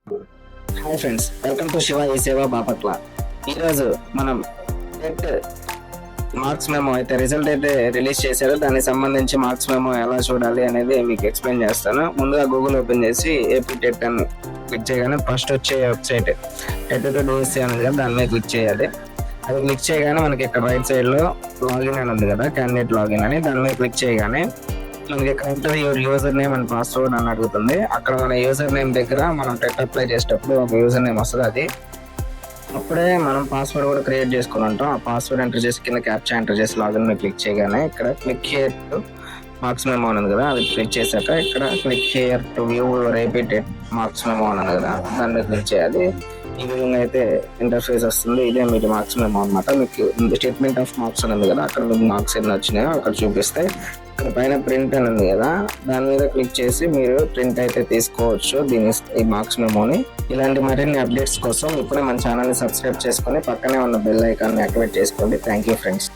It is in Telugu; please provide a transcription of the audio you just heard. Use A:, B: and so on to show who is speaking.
A: Hi friends, welcome to Shiva ఈ సేవ బాపట్ల. ఈరోజు మనం టెట్ మార్క్స్ మెమో అయితే రిజల్ట్ అయితే రిలీజ్ చేశారు. దానికి సంబంధించి మార్క్స్ మెమో ఎలా చూడాలి అనేది మీకు ఎక్స్ప్లెయిన్ చేస్తాను. ముందుగా గూగుల్ ఓపెన్ చేసి ఏపీ టెట్ అని క్లిక్ చేయగానే ఫస్ట్ వచ్చే వెబ్సైట్ టెట్.డిఎస్సి అనేది కదా, దాని మీద క్లిక్ చేయాలి. అది క్లిక్ చేయగానే మనకి ఇక్కడ రైట్ సైడ్లో లాగిన్ అని ఉంది కదా, క్యాండిడేట్ లాగిన్ అని, దాని మీద క్లిక్ చేయగానే మనకి ఇక్కడ ఉంటుంది యూజర్ నేమ్ అండ్ పాస్వర్డ్ అని అడుగుతుంది. అక్కడ మన యూజర్ నేమ్ దగ్గర మనం టెట్ అప్లై చేసేటప్పుడు ఒక యూజర్ నేమ్ వస్తుంది. అది అప్పుడే మనం పాస్వర్డ్ కూడా క్రియేట్ చేసుకుని ఉంటాం. ఆ పాస్వర్డ్ ఎంటర్ చేసి కింద క్యాప్చా ఎంటర్ చేసి లాగిన్ క్లిక్ చేయగానే ఇక్కడ click here to marks memo ఉంది కదా, అది క్లిక్ చేశాక ఇక్కడ click here to view AP TET marks memo ఉంది కదా, దాని మీద క్లిక్ చేయాలి. ఈ విధంగా అయితే ఇంటర్ఫేస్ వస్తుంది. ఇదే మీరు మార్క్స్ మెమో అనమాట. మీకు స్టేట్మెంట్ ఆఫ్ మార్క్స్ అని ఉంది కదా, అక్కడ మీకు మార్క్స్ ఎన్ని వచ్చినాయో అక్కడ చూపిస్తే ఇక్కడ పైన ప్రింట్ అని ఉంది కదా, దాని మీద క్లిక్ చేసి మీరు ప్రింట్ అయితే తీసుకోవచ్చు ఈ మార్క్స్ మెమోని. ఇలాంటి మరిన్ని అప్డేట్స్ కోసం ఇప్పుడే మన ఛానల్ని సబ్స్క్రైబ్ చేసుకొని పక్కనే ఉన్న బెల్ ఐకాన్ని యాక్టివేట్ చేసుకోండి. Thank you friends.